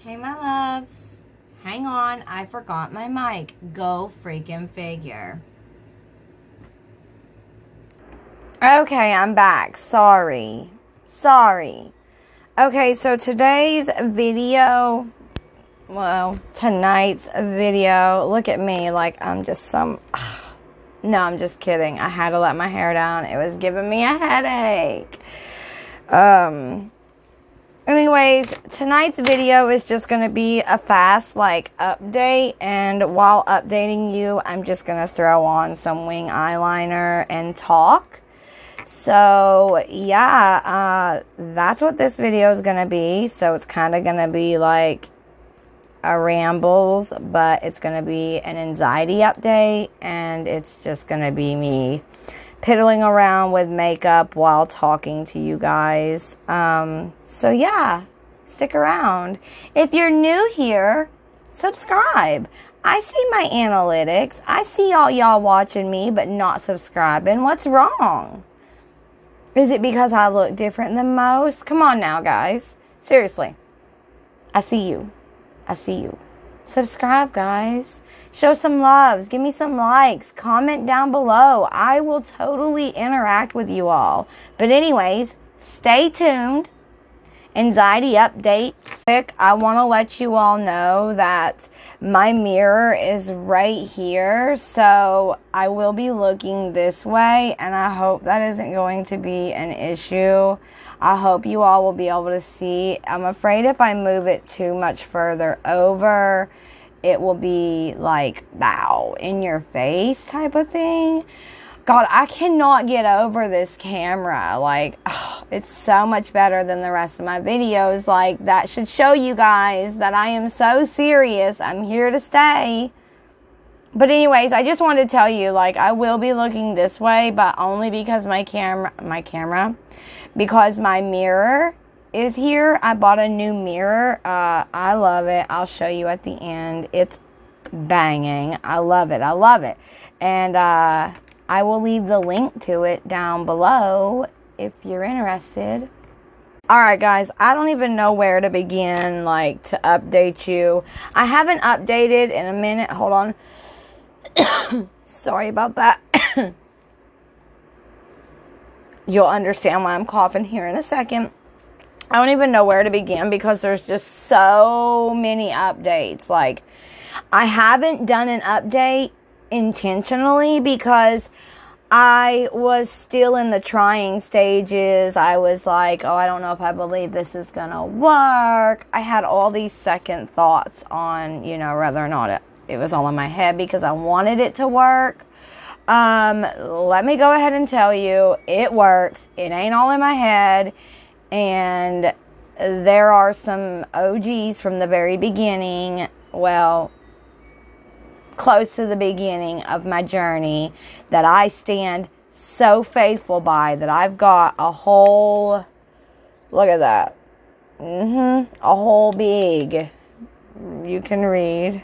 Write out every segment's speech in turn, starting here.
Okay, my loves. Hang on, I forgot my mic. Go freaking figure. Okay, I'm back. Sorry. Okay, so today's video, tonight's video, look at me like I'm just some... No, I'm just kidding. I had to let my hair down. It was giving me a headache. Anyways, tonight's video is just going to be a fast, update. And while updating you, I'm just going to throw on some wing eyeliner and talk. So, yeah, that's what this video is going to be. So, it's kind of going to be like a rambles, but it's going to be an anxiety update. And it's just going to be me piddling around with makeup while talking to you guys. So yeah, stick around. If you're new here, subscribe. I see my analytics. I see all y'all watching me but not subscribing. What's wrong? Is it because I look different than most? Come on now, guys. Seriously. I see you. Subscribe, guys. Show some loves. Give me some likes. Comment down below. I will totally interact with you all. But anyways, stay tuned. Anxiety updates. I want to let you all know that my mirror is right here. So I will be looking this way. And I hope that isn't going to be an issue. I hope you all will be able to see. I'm afraid if I move it too much further over, it will be like, bow, in your face type of thing. God, I cannot get over this camera. It's so much better than the rest of my videos. That should show you guys that I am so serious. I'm here to stay. But anyways, I just wanted to tell you, I will be looking this way, but only because because my mirror is here. I bought a new mirror. I love it. I'll show you at the end. It's banging. I love it. And I will leave the link to it down below if you're interested. Alright guys, I don't even know where to begin to update you. I haven't updated in a minute. Hold on. Sorry about that. You'll understand why I'm coughing here in a second. I don't even know where to begin because there's just so many updates. I haven't done an update intentionally because I was still in the trying stages. I was like, oh, I don't know if I believe this is going to work. I had all these second thoughts on, whether or not it was all in my head because I wanted it to work. Let me go ahead and tell you, it works. It ain't all in my head. And there are some OGs from the very beginning, close to the beginning of my journey, that I stand so faithful by, that I've got a whole, look at that, a whole big, you can read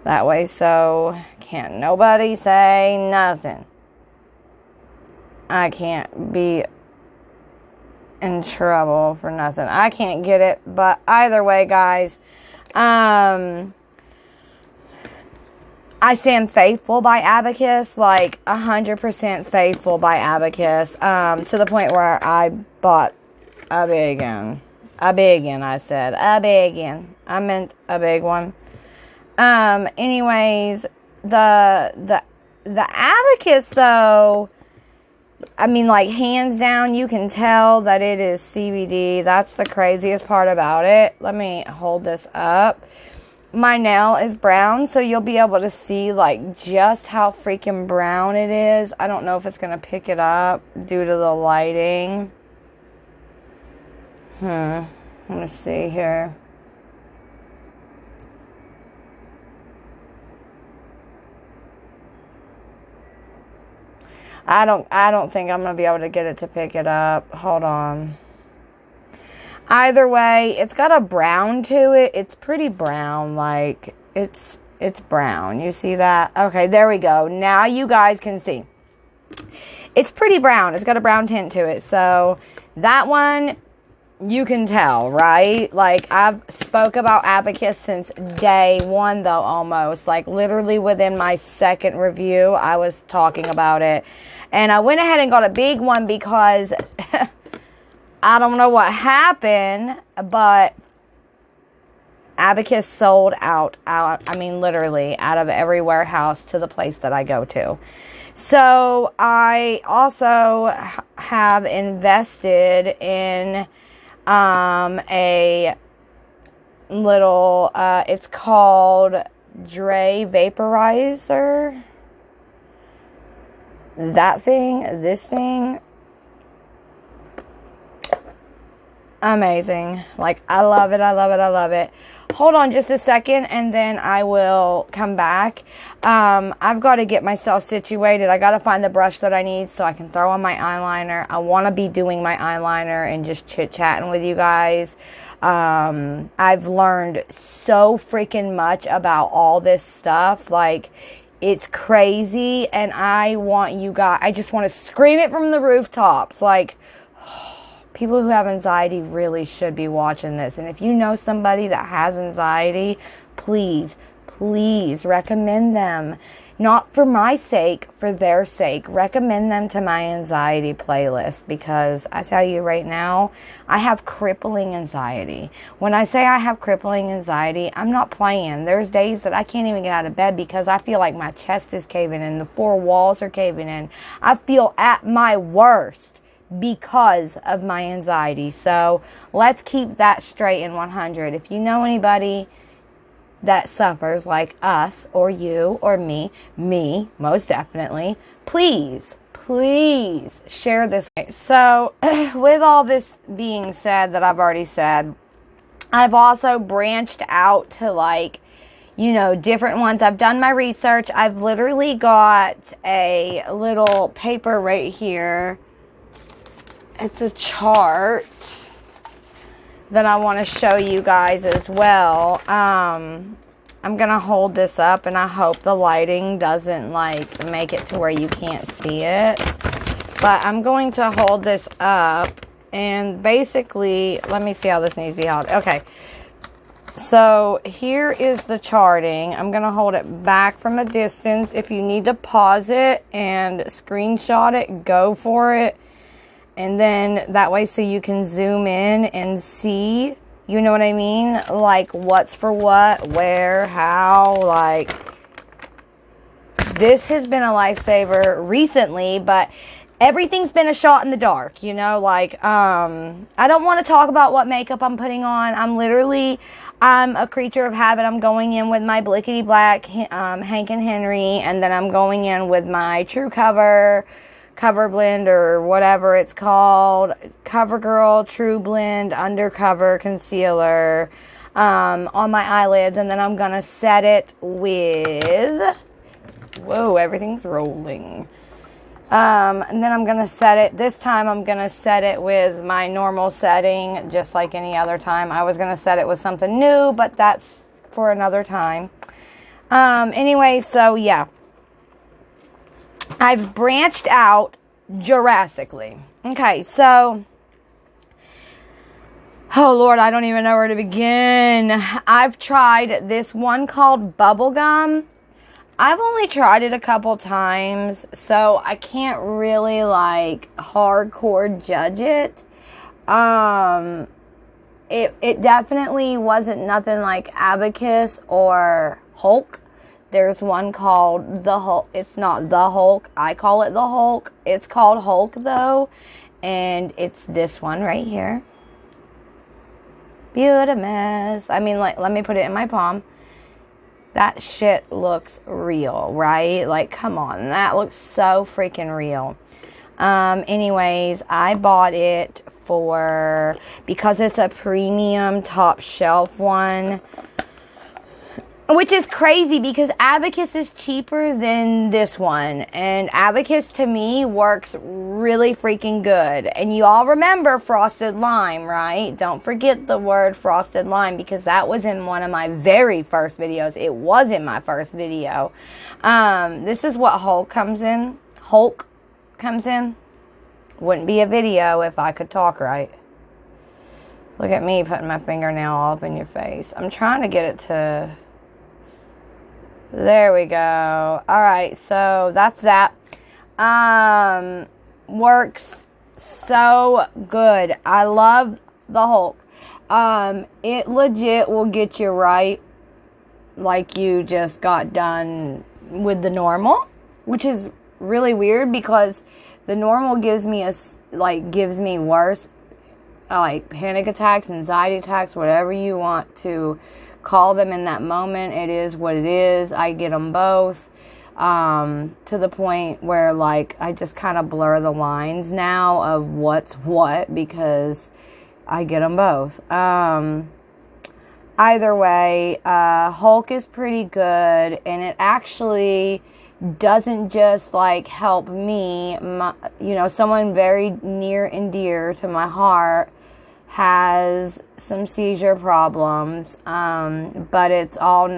that way, so can't nobody say nothing. I can't be in trouble for nothing. I can't get it, but either way, guys, I stand faithful by Abacus, 100% faithful by Abacus, to the point where I bought a big one. I meant a big one. Anyways, the Abacus, though, hands down, you can tell that it is CBD. That's the craziest part about it. Let me hold this up. My nail is brown, so you'll be able to see, just how freaking brown it is. I don't know if it's going to pick it up due to the lighting. Let me see here. I don't think I'm going to be able to get it to pick it up. Hold on. Either way, it's got a brown to it. It's pretty brown. It's brown. You see that? Okay, there we go. Now you guys can see. It's pretty brown. It's got a brown tint to it. So that one you can tell, right? Like, I've spoke about Abacus since day one, though, almost. Like, literally within my second review, I was talking about it. And I went ahead and got a big one because I don't know what happened, but Abacus sold out, I mean, literally, out of every warehouse to the place that I go to. So, I also have invested in a little, it's called dray vaporizer. That thing, this thing, amazing. Like, I love it, I love it, I love it. Hold on just a second, and then I will come back. I've got to get myself situated. I got to find the brush that I need so I can throw on my eyeliner. I want to be doing my eyeliner and just chit-chatting with you guys. I've learned so freaking much about all this stuff. Like, it's crazy, and I want you guys, I just want to scream it from the rooftops. Like, people who have anxiety really should be watching this. And if you know somebody that has anxiety, please, please recommend them. Not for my sake, for their sake. Recommend them to my anxiety playlist, because I tell you right now, I have crippling anxiety. When I say I have crippling anxiety, I'm not playing. There's days that I can't even get out of bed because I feel like my chest is caving in, the four walls are caving in. I feel at my worst because of my anxiety. So let's keep that straight and 100. If you know anybody that suffers like us or you or me most definitely, please share this. So with all this being said that I've already said, I've also branched out to, like, you know, different ones. I've done my research. I've literally got a little paper right here. It's a chart that I want to show you guys as well. I'm going to hold this up, and I hope the lighting doesn't, like, make it to where you can't see it. But I'm going to hold this up, and basically, let me see how this needs to be held. Okay. So here is the charting. I'm going to hold it back from a distance. If you need to pause it and screenshot it, go for it. And then that way so you can zoom in and see, you know what I mean? Like, what's for what, where, how, like, this has been a lifesaver recently, but everything's been a shot in the dark, you know? Like, I don't want to talk about what makeup I'm putting on. I'm a creature of habit. I'm going in with my Blickety Black Hank and Henry, and then I'm going in with my True Cover Blend, or whatever it's called, CoverGirl True Blend Undercover Concealer on my eyelids, and then I'm gonna set it with, whoa, everything's rolling, and then I'm gonna set it, this time I'm gonna set it with my normal setting, just like any other time. I was gonna set it with something new, but that's for another time. Anyway, so yeah, I've branched out drastically. Okay, so, oh Lord, I don't even know where to begin. I've tried this one called bubblegum. I've only tried it a couple times, so I can't really, like, hardcore judge it. It definitely wasn't nothing like Abacus or Hulk. There's one called the Hulk. It's not the Hulk. I call it the Hulk. It's called Hulk, though. And it's this one right here. Beautimous. I mean, like, let me put it in my palm. That shit looks real, right? Like, come on. That looks so freaking real. Anyways, I bought it because it's a premium top shelf one. Which is crazy because Abacus is cheaper than this one. And Abacus, to me, works really freaking good. And you all remember Frosted Lime, right? Don't forget the word Frosted Lime, because that was in one of my very first videos. It was in my first video. This is what Hulk comes in. Wouldn't be a video if I could talk right. Look at me putting my fingernail all up in your face. I'm trying to get it to... There we go. Alright, so that's that. Works so good. I love the Hulk. It legit will get you right like you just got done with the normal, which is really weird because the normal gives me worse like panic attacks, anxiety attacks, whatever you want to call them in that moment. It is what it is. I get them both to the point where like I just kind of blur the lines now of what's what because I get them both. Either way, Hulk is pretty good, and it actually doesn't just like help me. Someone very near and dear to my heart has some seizure problems, but it's all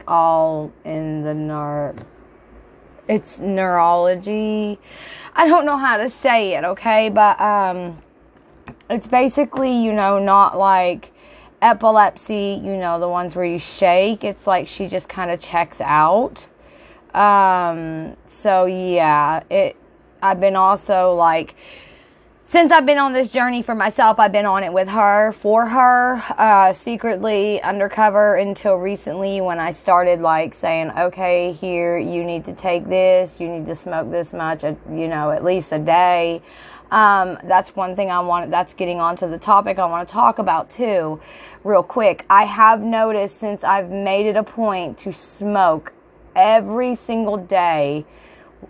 all in the it's neurology. I don't know how to say it, okay, but it's basically, not like epilepsy, the ones where you shake. It's like she just kind of checks out. So yeah, I've been also like, since I've been on this journey for myself, I've been on it with her, for her, secretly, undercover, until recently when I started like saying, okay, here, you need to take this, you need to smoke this much, at least a day. That's one thing that's getting onto the topic I want to talk about too, real quick. I have noticed since I've made it a point to smoke every single day,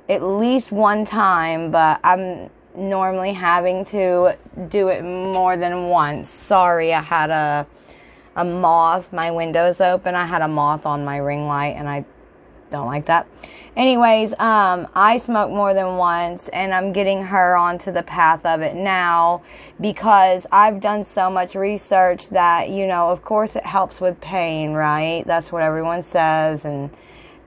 at least one time, but I'm normally having to do it more than once. Sorry, I had a moth. My window's open. I had a moth on my ring light, and I don't like that. Anyways, I smoke more than once, and I'm getting her onto the path of it now because I've done so much research that, of course it helps with pain, right? That's what everyone says, and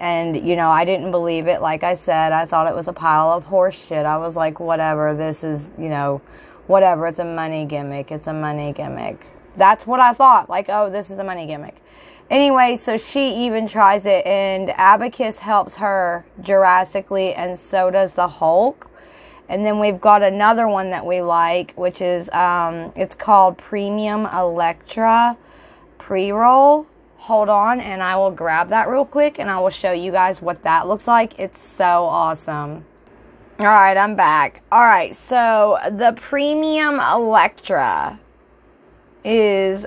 I didn't believe it. Like I said, I thought it was a pile of horse shit. I was like, whatever, this is, whatever, it's a money gimmick. It's a money gimmick. That's what I thought. Like, oh, this is a money gimmick. Anyway, so she even tries it, and Abacus helps her drastically, and so does the Hulk. And then we've got another one that we like, which is, it's called Premium Elektra Pre-Roll. Hold on, and I will grab that real quick, and I will show you guys what that looks like. It's so awesome. All right, I'm back. All right, so the Premium Elektra is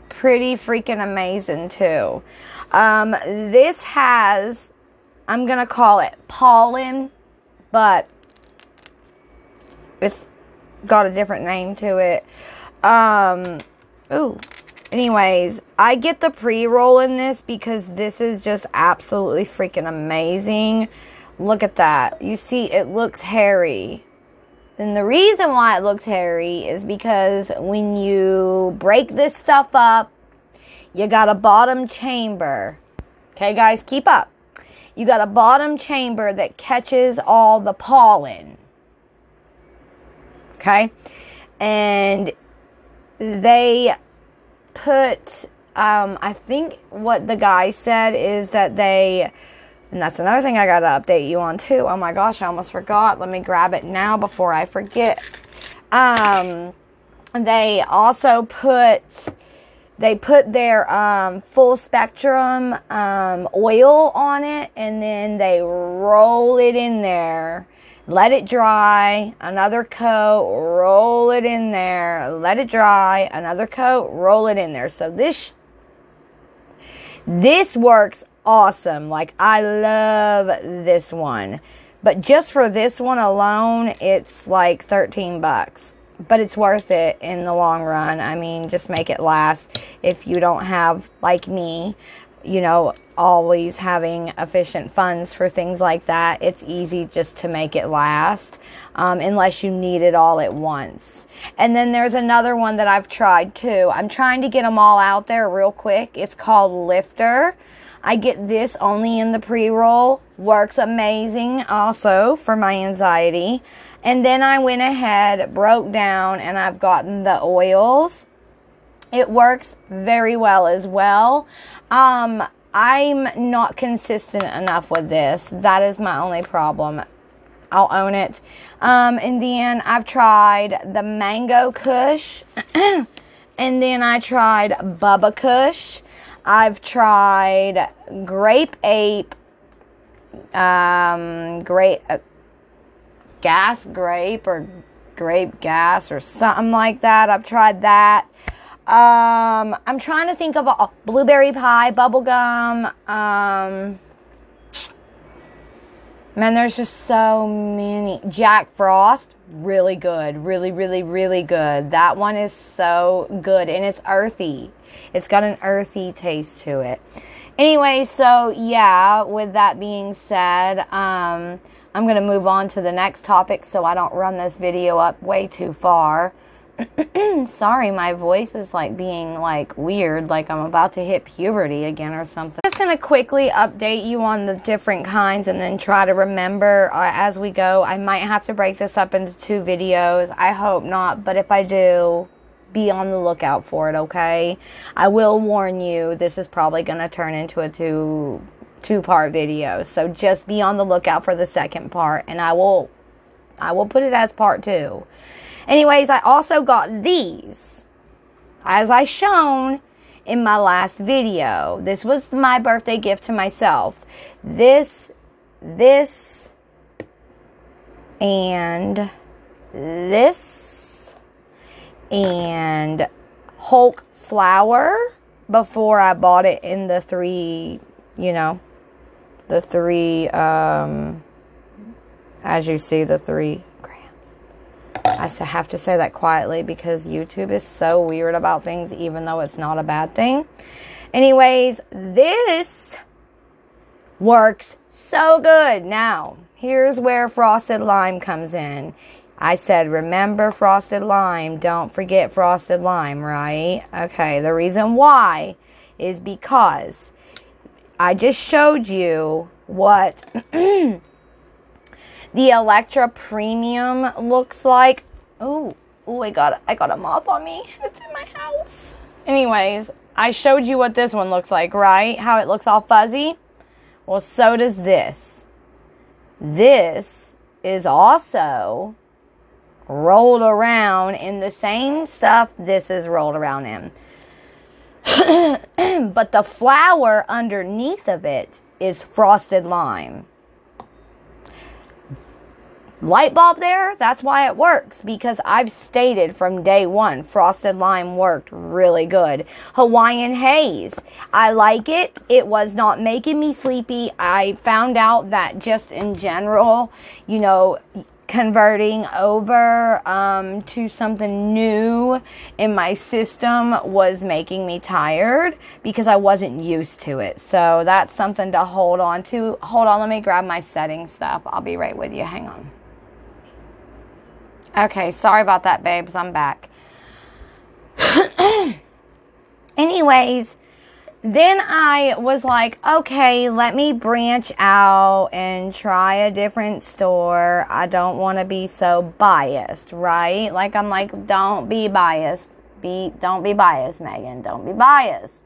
pretty freaking amazing, too. This has, I'm going to call it pollen, but it's got a different name to it. Anyways, I get the pre-roll in this because this is just absolutely freaking amazing. Look at that. You see, it looks hairy. And the reason why it looks hairy is because when you break this stuff up, you got a bottom chamber. Okay, guys, keep up. You got a bottom chamber that catches all the pollen. Okay? And they put, I think what the guy said is that and that's another thing I gotta update you on too. Oh my gosh, I almost forgot. Let me grab it now before I forget. They also put their full spectrum oil on it, and then they roll it in there. Let it dry, another coat, roll it in there, let it dry, another coat, roll it in there. So this works awesome. Like, I love this one. But just for this one alone, it's like $13. But it's worth it in the long run. I mean, just make it last. If you don't have, like me, always having efficient funds for things like that, it's easy just to make it last, unless you need it all at once. And then there's another one that I've tried too. I'm trying to get them all out there real quick. It's called Lifter. I get this only in the pre-roll. Works amazing also for my anxiety. And then I went ahead, broke down, and I've gotten the oils. It works very well as well. I'm not consistent enough with this. That is my only problem. I'll own it. And then I've tried the Mango Kush. And then I tried Bubba Kush. I've tried Grape Ape. Gas grape or grape gas or something like that. I've tried that. I'm trying to think of a blueberry pie, bubblegum. Man, there's just so many. Jack Frost, really good. Really, really, really good. That one is so good. And it's earthy. It's got an earthy taste to it. Anyway, so yeah, with that being said, I'm going to move on to the next topic so I don't run this video up way too far. Sorry, my voice is like being like weird, like I'm about to hit puberty again or something. Just going to quickly update you on the different kinds and then try to remember as we go. I might have to break this up into 2 videos. I hope not, but if I do, be on the lookout for it, okay? I will warn you, this is probably going to turn into a two-part video. So just be on the lookout for the second part, and I will put it as part 2. Anyways, I also got these, as I shown in my last video. This was my birthday gift to myself. This, and this, and Hulk flour before I bought it in the 3, as you see, the 3 grams. I have to say that quietly because YouTube is so weird about things, even though it's not a bad thing. Anyways, this works so good. Now, here's where frosted lime comes in. I said, remember frosted lime. Don't forget frosted lime, right? Okay, the reason why is because I just showed you what the Elektra Premium looks like. Ooh, I got a moth on me. It's in my house. Anyways, I showed you what this one looks like, right? How it looks all fuzzy. Well, so does this. This is also rolled around in the same stuff this is rolled around in. But the flour underneath of it is frosted lime. Light bulb there, that's why it works, because I've stated from day one frosted lime worked really good. Hawaiian Haze, I like it. It was not making me sleepy. I found out that just in general, converting over to something new in my system was making me tired because I wasn't used to it. So that's something to hold on to. Hold on, let me grab my setting stuff. I'll be right with you. Hang on. Okay, sorry about that, babes. I'm back. Anyways, then I was like, okay, let me branch out and try a different store. I don't want to be so biased, right? I'm like, don't be biased. Don't be biased, Megan. Don't be biased.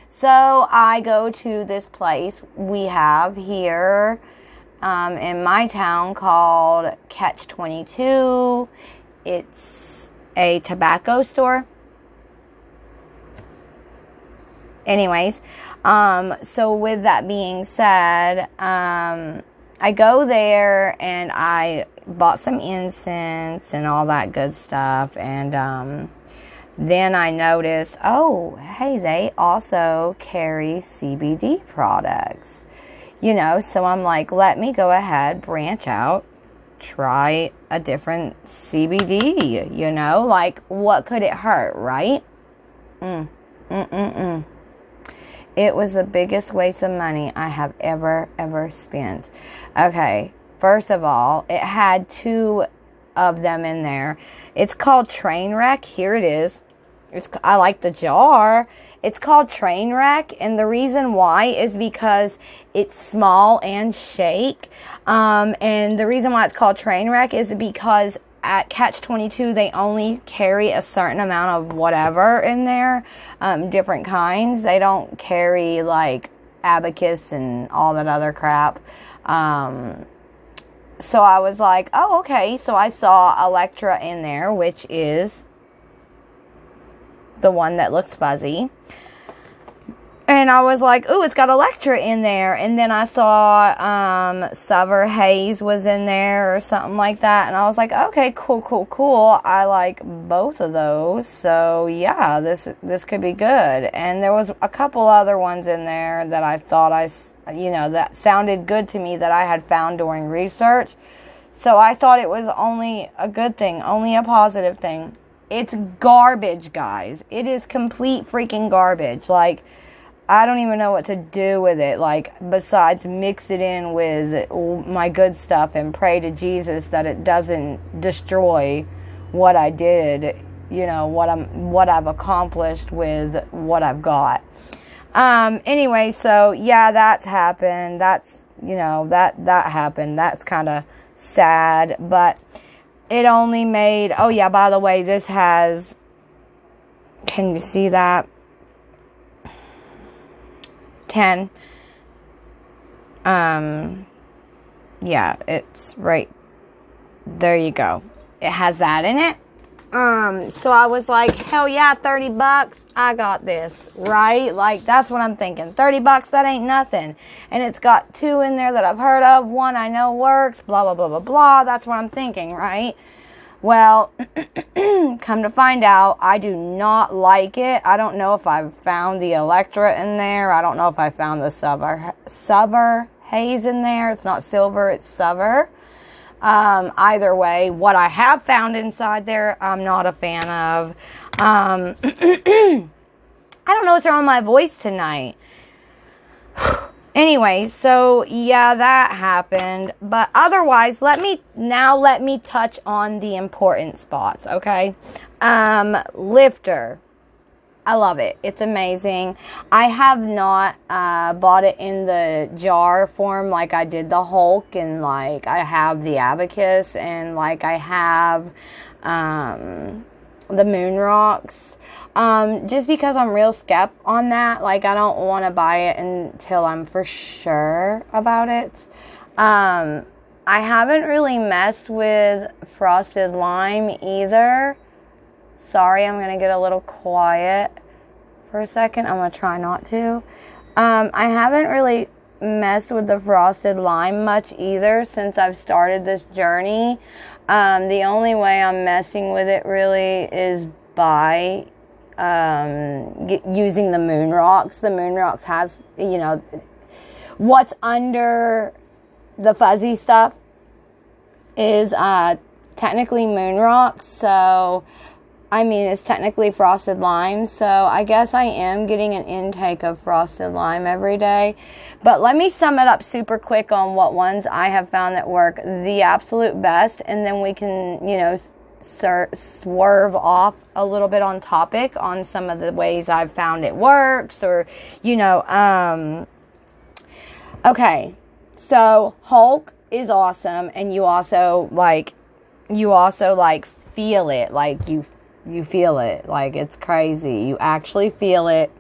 So I go to this place we have here in my town called Catch 22. It's a tobacco store. Anyways, so with that being said, I go there and I bought some incense and all that good stuff. And then I noticed, oh, hey, they also carry CBD products. So I'm like, let me go ahead, branch out, try a different CBD, what could it hurt, right? It was the biggest waste of money I have ever spent. Okay, first of all, it had 2 of them in there. It's called Trainwreck. Here it is. I like the jar. It's called Trainwreck, and the reason why is because it's small and shake. And the reason why it's called Trainwreck is because at Catch 22 they only carry a certain amount of whatever in there, different kinds. They don't carry like Abacus and all that other crap. So I was like, oh, okay. So I saw Elektra in there, which is the one that looks fuzzy. And I was like, ooh, it's got Elektra in there. And then I saw Summer Haze was in there or something like that. And I was like, okay, cool. I like both of those. So yeah, this could be good. And there was a couple other ones in there that I thought that sounded good to me that I had found during research. So I thought it was only a good thing, only a positive thing. It's garbage, guys. It is complete freaking garbage. Like, I don't even know what to do with it, like, besides mix it in with my good stuff and pray to Jesus that it doesn't destroy what I did, what I've accomplished with what I've got. Anyway, so yeah, that's happened. That's, that happened. That's kind of sad, but it only made, oh yeah, by the way, this has, can you see that? 10. Yeah, it's right. There you go. It has that in it. So I was like, hell yeah, $30. I got this, right? Like, that's what I'm thinking. $30, that ain't nothing. And it's got 2 in there that I've heard of. 1 I know works, blah, blah, blah, blah, blah. That's what I'm thinking, right? Well, come to find out, I do not like it. I don't know if I've found the Elektra in there. I don't know if I found the Summer Haze in there. It's not silver, it's Summer. Either way, what I have found inside there, I'm not a fan of. I don't know what's wrong with my voice tonight. Anyway, so yeah, that happened. But otherwise, let me touch on the important spots, okay? Lifter. I love it. It's amazing. I have not bought it in the jar form like I did the Hulk, and like I have the Abacus, and like I have the Moon Rocks. Just because I'm real skep on that. Like, I don't want to buy it until I'm for sure about it. I haven't really messed with Frosted Lime either. Sorry, I'm going to get a little quiet for a second. I'm going to try not to. I haven't really messed with the Frosted Lime much either since I've started this journey. The only way I'm messing with it really is by using the Moon Rocks. The Moon Rocks has, what's under the fuzzy stuff is technically Moon Rocks. So, I mean, it's technically Frosted Lime. So, I guess I am getting an intake of Frosted Lime every day. But let me sum it up super quick on what ones I have found that work the absolute best. And then we can, swerve off a little bit on topic on some of the ways I've found it works, or okay, so Hulk is awesome, and you also feel it, like you feel it, like it's crazy, you actually feel it,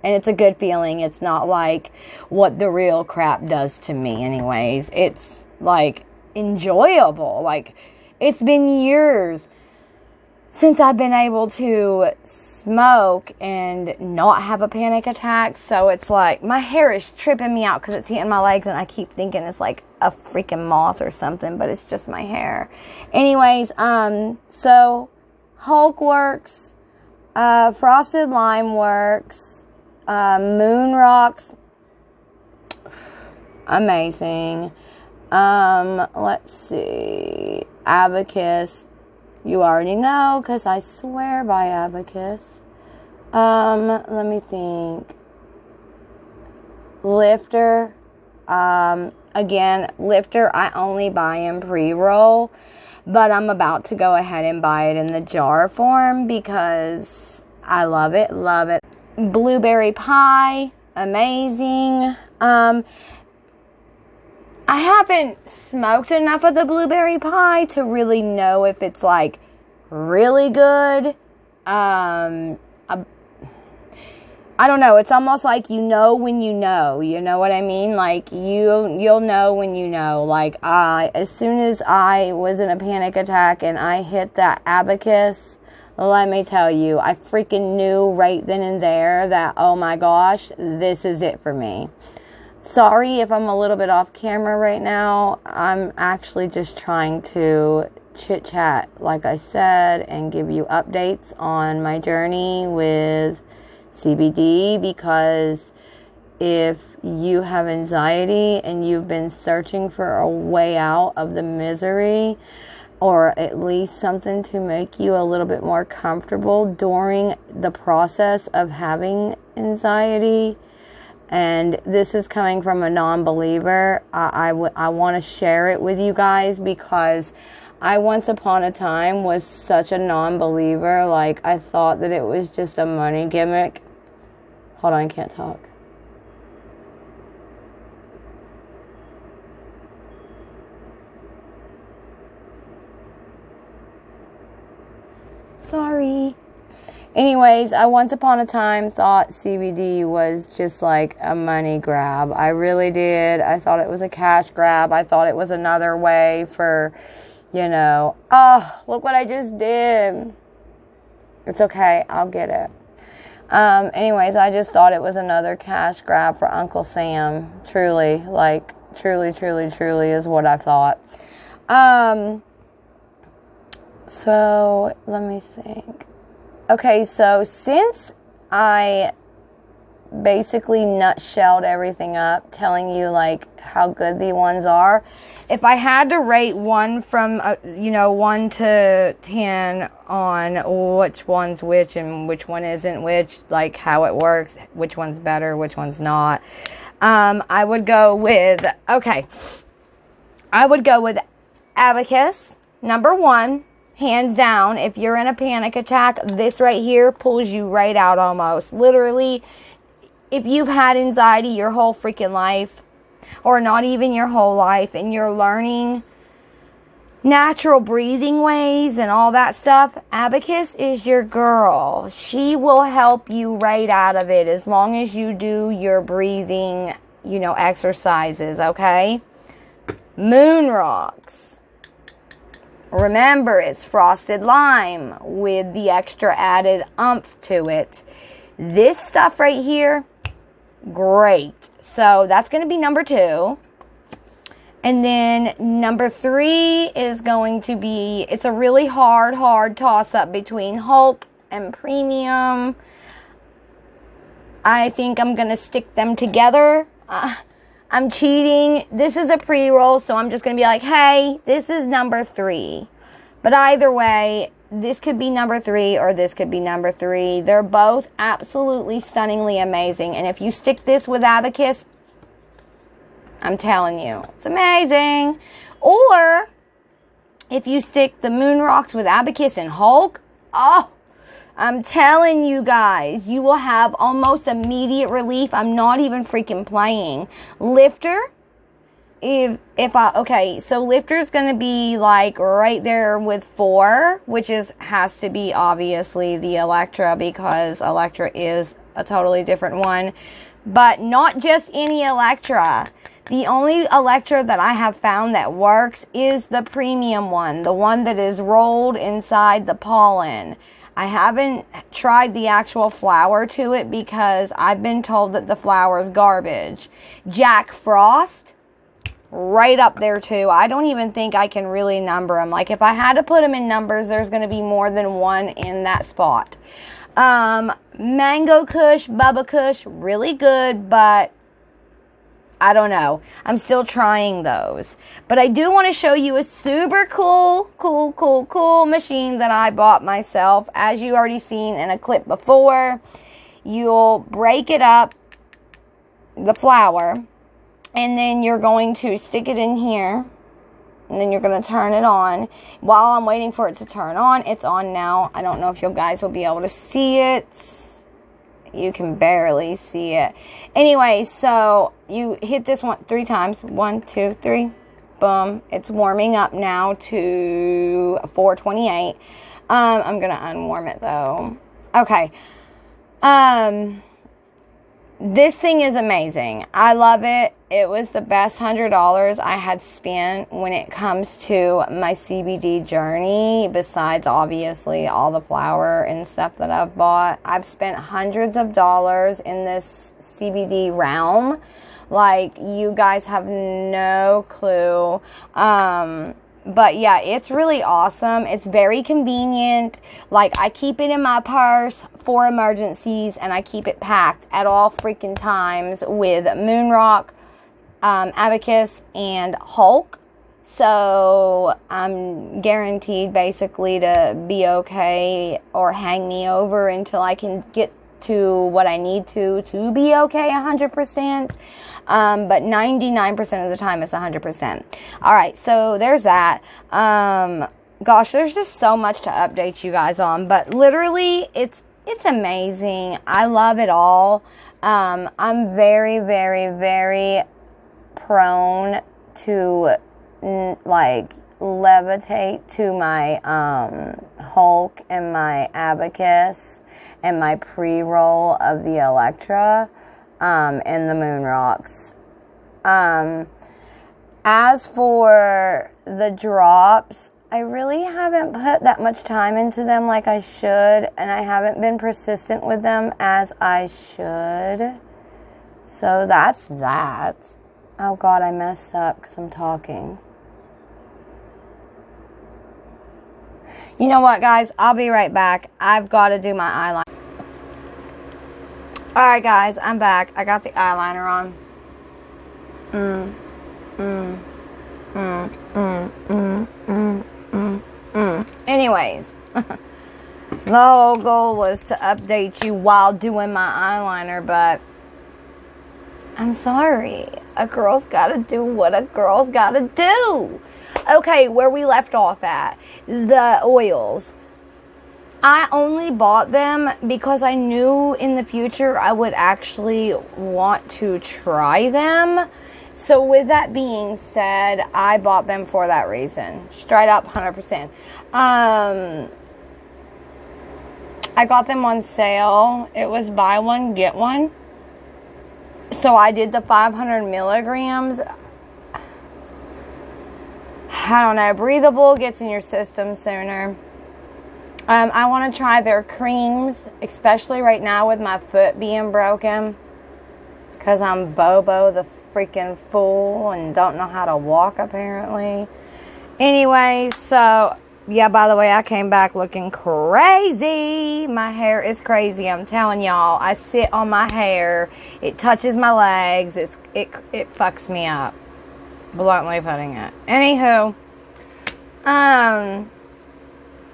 and it's a good feeling. It's not like what the real crap does to me anyways. It's like enjoyable. Like, it's been years since I've been able to smoke and not have a panic attack. So it's like my hair is tripping me out because it's hitting my legs, and I keep thinking it's like a freaking moth or something, but it's just my hair. Anyways, so Hulk works, Frosted Lime works, Moon Rocks, amazing. Let's see. Abacus. You already know, because I swear by Abacus. Let me think. Lifter. Again, Lifter, I only buy in pre-roll. But I'm about to go ahead and buy it in the jar form because I love it, love it. Blueberry pie, amazing. I haven't smoked enough of the blueberry pie to really know if it's like really good. I don't know. It's almost like you know when you know. You know what I mean? Like you'll know when you know. Like as soon as I was in a panic attack and I hit that Abacus, let me tell you, I freaking knew right then and there that, oh my gosh, this is it for me. Sorry if I'm a little bit off camera right now. I'm actually just trying to chit chat, like I said, and give you updates on my journey with CBD, because if you have anxiety and you've been searching for a way out of the misery, or at least something to make you a little bit more comfortable during the process of having anxiety, and this is coming from a non-believer, I want to share it with you guys, because I once upon a time was such a non-believer. Like, I thought that it was just a money gimmick. Hold on, I can't talk. Sorry. Anyways, I once upon a time thought CBD was just like a money grab. I really did. I thought it was a cash grab. I thought it was another way for, you know, oh, look what I just did. It's okay. I'll get it. Anyways, I just thought it was another cash grab for Uncle Sam. Truly, like, truly is what I thought. So, let me think. Okay, so since I basically nutshelled everything up, telling you, like, how good the ones are, if I had to rate one from, 1 to 10 on which one's which and which one isn't which, like how it works, which one's better, which one's not, I would go with Abacus, number 1. Hands down. If you're in a panic attack, this right here pulls you right out almost. Literally, if you've had anxiety your whole freaking life, or not even your whole life, and you're learning natural breathing ways and all that stuff, Abacus is your girl. She will help you right out of it as long as you do your breathing, exercises, okay? Moon rocks. Remember, it's frosted lime with the extra added oomph to it. This stuff right here, great. So that's going to be number 2. And then number 3 is going to be, it's a really hard toss-up between Hulk and Premium. I think I'm going to stick them together. I'm cheating. This is a pre-roll, so I'm just going to be like, hey, this is number 3. But either way, this could be number 3 or this could be number 3. They're both absolutely stunningly amazing. And if you stick this with Abacus, I'm telling you, it's amazing. Or if you stick the Moon Rocks with Abacus and Hulk, oh, I'm telling you guys, you will have almost immediate relief. I'm not even freaking playing. Lifter, so Lifter's going to be like right there with 4, which has to be obviously the Elektra, because Elektra is a totally different one. But not just any Elektra. The only Elektra that I have found that works is the premium one, the one that is rolled inside the pollen. I haven't tried the actual flower to it because I've been told that the flower is garbage. Jack Frost, right up there too. I don't even think I can really number them. Like, if I had to put them in numbers, there's going to be more than one in that spot. Mango Kush, Bubba Kush, really good, but I don't know. I'm still trying those. But I do want to show you a super cool machine that I bought myself. As you already seen in a clip before, you'll break it up, the flower, and then you're going to stick it in here. and then you're going to turn it on. While I'm waiting for it to turn on, it's on now. I don't know if you guys will be able to see it. You can barely see it. Anyway, so you hit this one 3 times. 1, 2, 3. Boom. It's warming up now to 428. I'm going to unwarm it though. Okay. This thing is amazing. I love it. It was the best $100 I had spent when it comes to my CBD journey, besides obviously all the flour and stuff that I've bought. I've spent hundreds of dollars in this CBD realm. Like, you guys have no clue. But yeah, it's really awesome. It's very convenient. Like, I keep it in my purse for emergencies, and I keep it packed at all freaking times with Moonrock, Abacus, and Hulk. So I'm guaranteed basically to be okay, or hang me over until I can get to what I need to be okay 100%. But 99% of the time it's 100%. All right, so there's that. Gosh, there's just so much to update you guys on, but literally it's amazing. I love it all. I'm very, very, very prone to like levitate to my Hulk and my Abacus and my pre-roll of the Elektra and the Moon Rocks. As for the drops, I really haven't put that much time into them like I should, and I haven't been persistent with them as I should. So that's that. Oh God, I messed up because I'm talking. You know what, guys? I'll be right back. I've got to do my eyeliner. Alright, guys, I'm back. I got the eyeliner on. Anyways, the whole goal was to update you while doing my eyeliner, but I'm sorry. A girl's gotta do what a girl's gotta do. Okay, where we left off at, the oils. I only bought them because I knew in the future I would actually want to try them. So with that being said, I bought them for that reason. Straight up 100%. I got them on sale. It was buy one, get one. So I did the 500 milligrams. I don't know. Breathable gets in your system sooner. I want to try their creams, especially right now with my foot being broken. Because I'm Bobo the freaking fool and don't know how to walk apparently. Anyway, so yeah, by the way, I came back looking crazy. My hair is crazy. I'm telling y'all. I sit on my hair. It touches my legs. It fucks me up. Bluntly putting it. Anywho,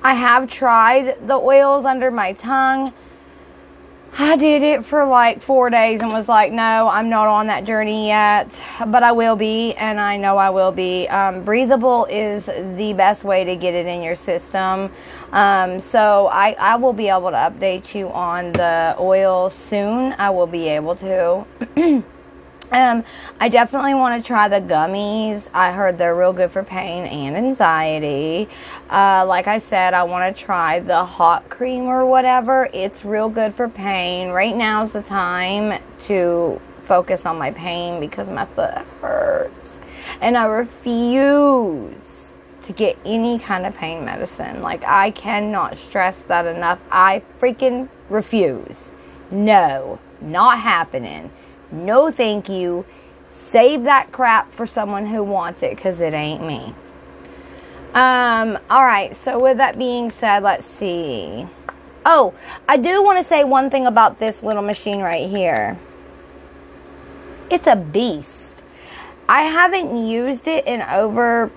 I have tried the oils under my tongue. I did it for like 4 days and was like, no, I'm not on that journey yet, but I will be, and I know I will be. Breathable is the best way to get it in your system. So I will be able to update you on the oil soon. I will be able to. I definitely want to try the gummies. I heard they're real good for pain and anxiety. Like I said, I want to try the hot cream or whatever. It's real good for pain. Right now's the time to focus on my pain because my foot hurts. And I refuse to get any kind of pain medicine. Like, I cannot stress that enough. I freaking refuse. No, not happening. No, thank you. Save that crap for someone who wants it, because it ain't me. Alright, so with that being said, let's see. Oh, I do want to say one thing about this little machine right here. It's a beast. I haven't used it in over...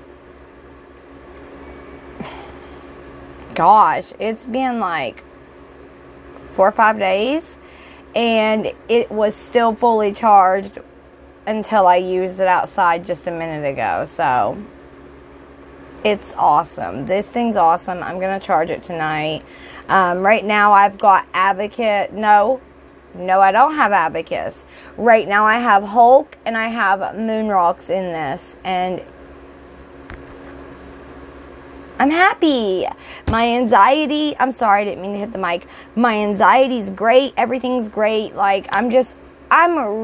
Gosh, it's been like 4 or 5 days. And it was still fully charged until I used it outside just a minute ago. So, It's awesome. This thing's awesome. I'm going to charge it tonight. Right now I've got Abacus. No, I don't have Abacus. Right now I have Hulk and I have Moon Rocks in this. And I'm happy. My anxiety, I'm sorry, I didn't mean to hit the mic. My anxiety's great. Everything's great. Like, I'm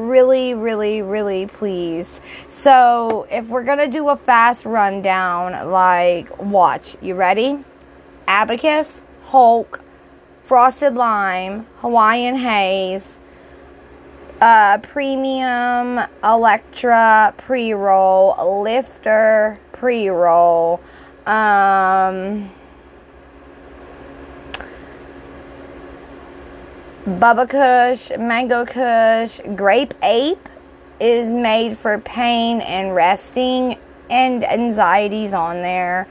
really, really, really pleased. So, if we're going to do a fast rundown, like, watch. You ready? Abacus, Hulk, Frosted Lime, Hawaiian Haze, Premium, Elektra, Pre-Roll, Lifter, Pre-Roll, Bubba Kush, Mango Kush, Grape Ape is made for pain and resting and anxieties on there.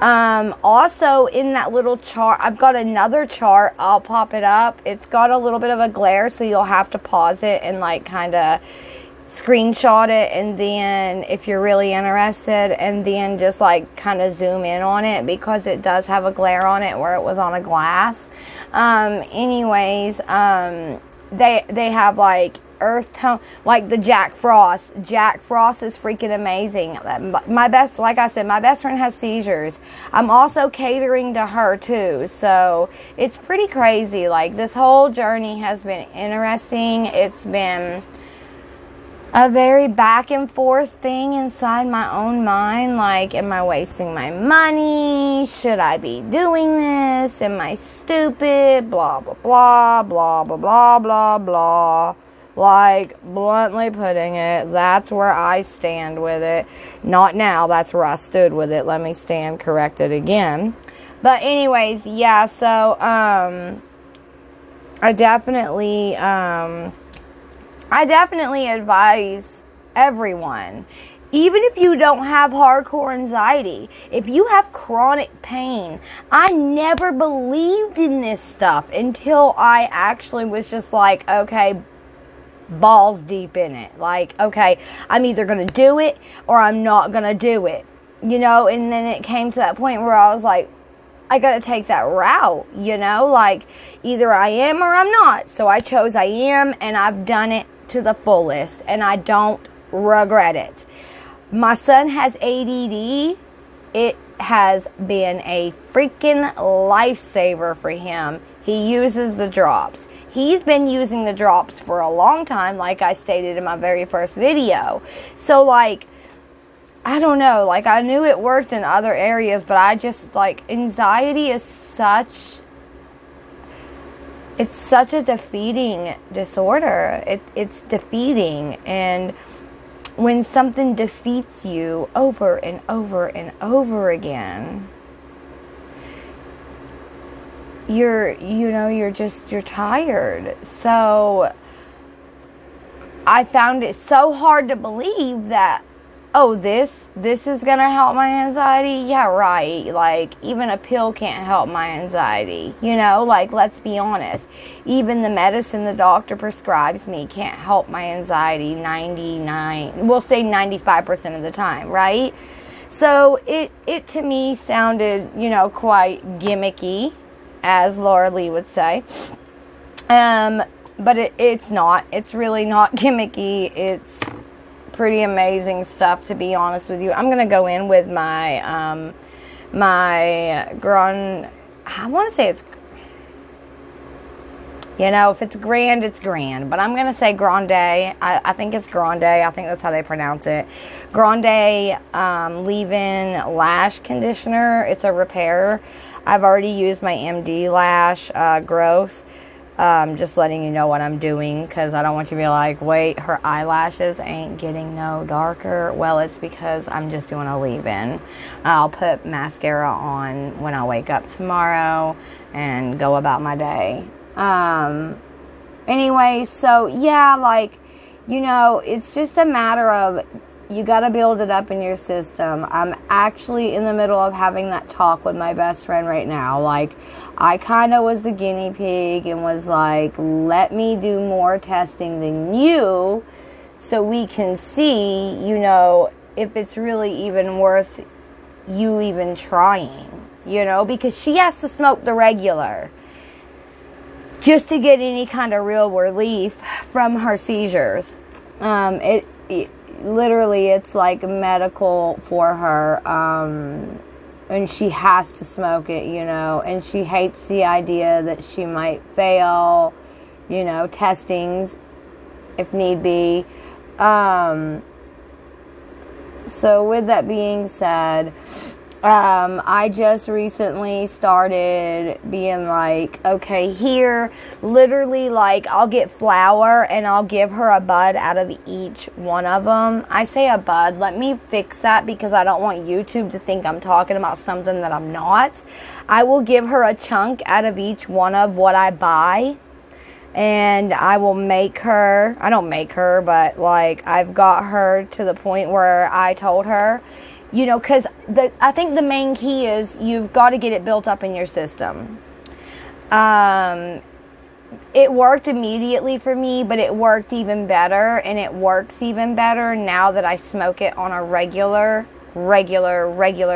Also in that little chart, I've got another chart. I'll pop it up. It's got a little bit of a glare, so you'll have to pause it and like kind of screenshot it, and then if you're really interested, and then just like kind of zoom in on it because it does have a glare on it where it was on a glass. Anyways, they have like earth tone, like the Jack Frost. Jack Frost is freaking amazing. Like I said, my best friend has seizures. I'm also catering to her too, so it's pretty crazy. Like, this whole journey has been interesting. It's been a very back and forth thing inside my own mind. Like, am I wasting my money? Should I be doing this? Am I stupid? Blah, blah, blah, blah, blah, blah, blah, blah. Like, bluntly putting it, that's where I stand with it. Not now, that's where I stood with it. Let me stand corrected again. But anyways, yeah, so, I definitely advise everyone, even if you don't have hardcore anxiety, if you have chronic pain. I never believed in this stuff until I actually was just like, okay, balls deep in it. Like, okay, I'm either going to do it or I'm not going to do it, you know. And then it came to that point where I was like, I got to take that route, you know, like either I am or I'm not. So I chose I am, and I've done it to the fullest, and I don't regret it. My son has ADD. It has been a freaking lifesaver for him. He uses the drops. He's been using the drops for a long time, like I stated in my very first video. So, like, I don't know, like, I knew it worked in other areas, but I just, like, anxiety is it's such a defeating disorder. It's defeating. And when something defeats you over and over and over again, you're tired. So I found it so hard to believe that, oh, this is going to help my anxiety? Yeah, right. Like, even a pill can't help my anxiety. You know, like, let's be honest. Even the medicine the doctor prescribes me can't help my anxiety 95% of the time, right? So it to me sounded, you know, quite gimmicky, as Laura Lee would say. But it's not. It's really not gimmicky. It's pretty amazing stuff, to be honest with you. I'm going to go in with my, I want to say it's, you know, if it's grand, it's grand. But I'm going to say Grande. I think it's Grande. I think that's how they pronounce it. Grande leave-in lash conditioner. It's a repair. I've already used my MD lash growth. Just letting you know what I'm doing, because I don't want you to be like, wait, her eyelashes ain't getting no darker. Well, it's because I'm just doing a leave-in. I'll put mascara on when I wake up tomorrow and go about my day. Anyway, so yeah, like, you know, it's just a matter of, you got to build it up in your system. I'm actually in the middle of having that talk with my best friend right now. Like, I kind of was the guinea pig and was like, let me do more testing than you so we can see, you know, if it's really even worth you even trying, you know, because she has to smoke the regular just to get any kind of real relief from her seizures. It literally, it's like medical for her, and she has to smoke it, you know, and she hates the idea that she might fail, you know, testings if need be. So with that being said, I just recently started being like, okay, here, literally, like, I'll get flour and I'll give her a bud out of each one of them. I say a bud. Let me fix that because I don't want YouTube to think I'm talking about something that I'm not. I will give her a chunk out of each one of what I buy. And I will make her, I don't make her, but like I've got her to the point where I told her, you know, because I think the main key is you've got to get it built up in your system. It worked immediately for me, but it worked even better, and it works even better now that I smoke it on a regular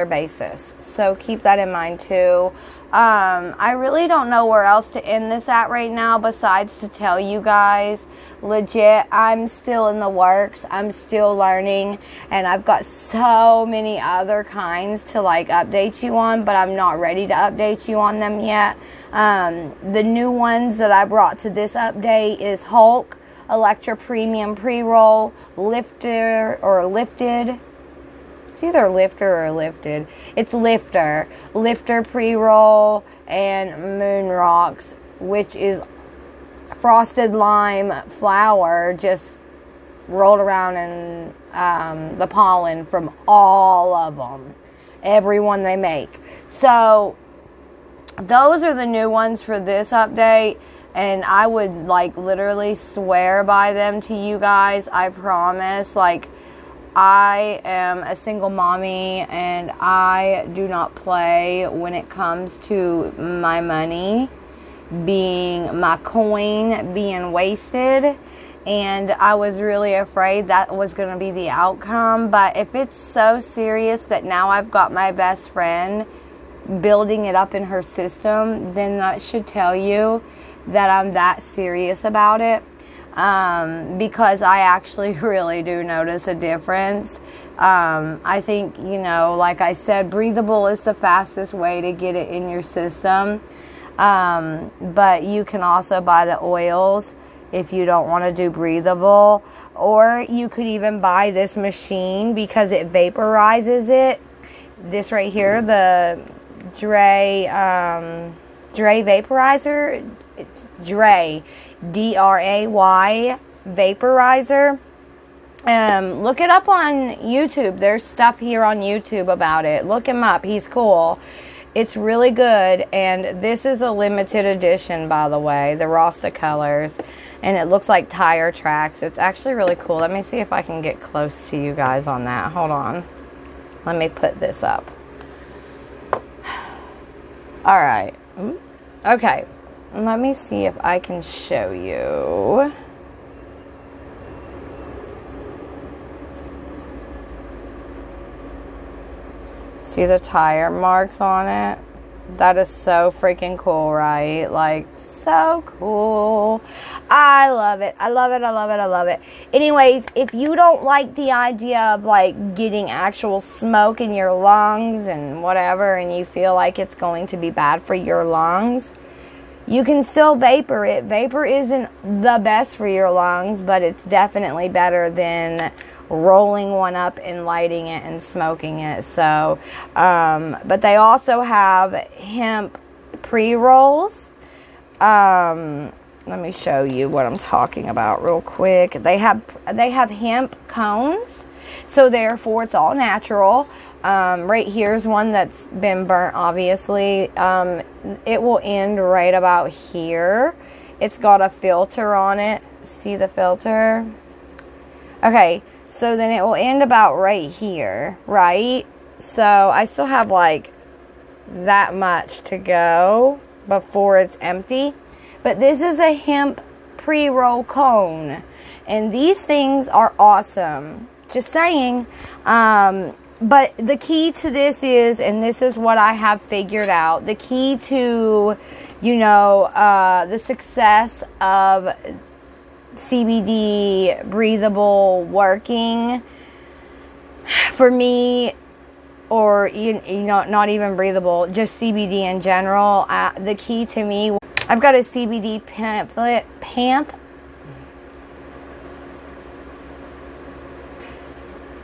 basis. So keep that in mind too. I really don't know where else to end this at right now besides to tell you guys, legit, I'm still in the works. I'm still learning, and I've got so many other kinds to like update you on, but I'm not ready to update you on them yet. The new ones that I brought to this update is Hulk, Elektra Premium Pre-Roll, Lifter or Lifted. It's either Lifter or Lifted. It's Lifter. Lifter Pre-Roll and Moon Rocks, which is frosted lime flour just rolled around in the pollen from all of them. Every one they make. So those are the new ones for this update. And I would like literally swear by them to you guys. I promise. Like, I am a single mommy and I do not play when it comes to my money being, my coin being wasted. And I was really afraid that was going to be the outcome. But if it's so serious that now I've got my best friend building it up in her system, then that should tell you that I'm that serious about it. Because I actually really do notice a difference. I think, you know, like I said, breathable is the fastest way to get it in your system. But you can also buy the oils if you don't want to do breathable. Or you could even buy this machine because it vaporizes it. This right here, the dray vaporizer. It's dray. D-R-A-Y vaporizer. Look it up on YouTube. There's stuff here on YouTube about it. Look him up. He's cool. It's really good. And this is a limited edition, by the way. The Rasta colors. And it looks like tire tracks. It's actually really cool. Let me see if I can get close to you guys on that. Hold on. Let me put this up. All right. Okay. Let me see if I can show you. See the tire marks on it? That is so freaking cool, right? Like, so cool. I love it. I love it. I love it. I love it. Anyways, if you don't like the idea of like getting actual smoke in your lungs and whatever, and you feel like it's going to be bad for your lungs, you can still vapor it. Vapor isn't the best for your lungs, but it's definitely better than rolling one up and lighting it and smoking it. So, but they also have hemp pre-rolls. Let me show you what I'm talking about real quick. They have hemp cones, so therefore it's all natural. Right here's one that's been burnt, obviously. It will end right about here. It's got a filter on it. See the filter? Okay, so then it will end about right here, right? So I still have like that much to go before it's empty. But this is a hemp pre-roll cone. And these things are awesome. Just saying, But the key to this is, and this is what I have figured out, the key to, the success of CBD breathable working for me, or not even breathable, just CBD in general. The key to me, I've got a CBD pamphlet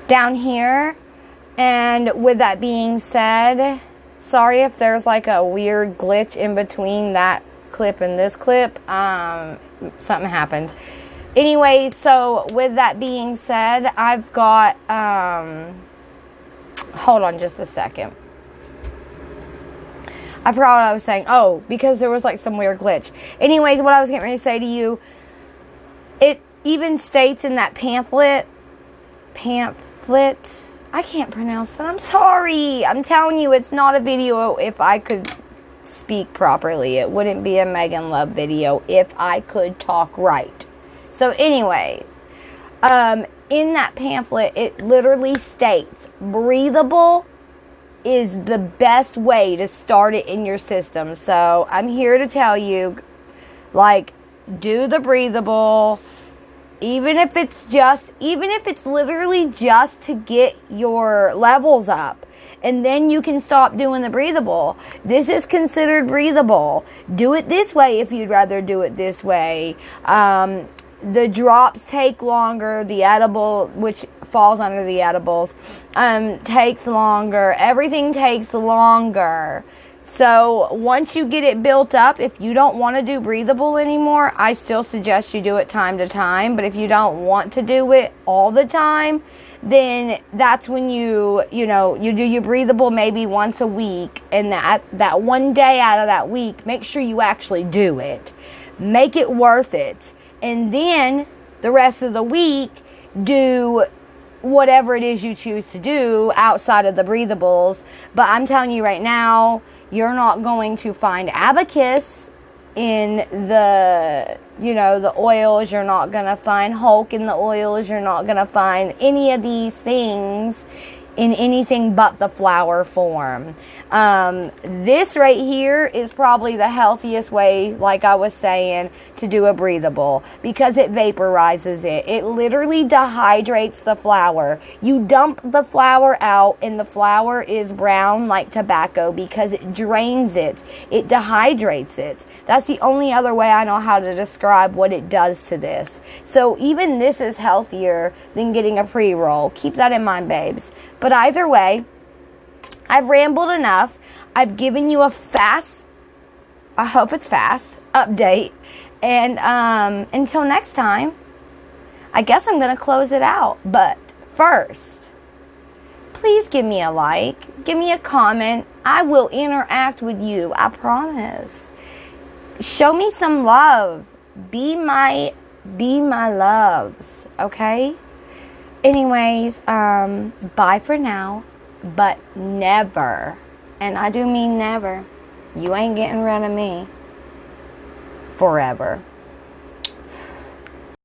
down here. And with that being said, sorry if there's like a weird glitch in between that clip and this clip. Something happened. Anyway, so with that being said, I've got, hold on just a second. I forgot what I was saying. Oh, because there was like some weird glitch. Anyways, what I was getting ready to say to you, it even states in that pamphlet, I can't pronounce it. I'm sorry. I'm telling you, it's not a video. If I could speak properly, it wouldn't be a Megan Love video if I could talk right. So anyways, in that pamphlet, it literally states breathable is the best way to start it in your system. So I'm here to tell you, like, do the breathable. Even if it's literally just to get your levels up, and then you can stop doing the breathable. This is considered breathable. Do it this way if you'd rather do it this way. The drops take longer. The edible, which falls under the edibles, takes longer. Everything takes longer. So once you get it built up, if you don't want to do breathable anymore, I still suggest you do it time to time. But if you don't want to do it all the time, then that's when you do your breathable maybe once a week. And that one day out of that week, make sure you actually do it. Make it worth it. And then the rest of the week, do whatever it is you choose to do outside of the breathables. But I'm telling you right now, you're not going to find Abacus in the oils. You're not going to find Hulk in the oils. You're not going to find any of these things in anything but the flower form. This right here is probably the healthiest way, like I was saying, to do a breathable, because it vaporizes it. It literally dehydrates the flower. You dump the flower out and the flower is brown like tobacco because it drains it. It dehydrates it. That's the only other way I know how to describe what it does to this. So even this is healthier than getting a pre-roll. Keep that in mind, babes. But either way, I've rambled enough. I've given you a fast, I hope it's fast, update. And until next time, I guess I'm going to close it out. But first, please give me a like. Give me a comment. I will interact with you. I promise. Show me some love. Be my loves. Okay? Anyways, bye for now, but never, and I do mean never, you ain't getting rid of me forever.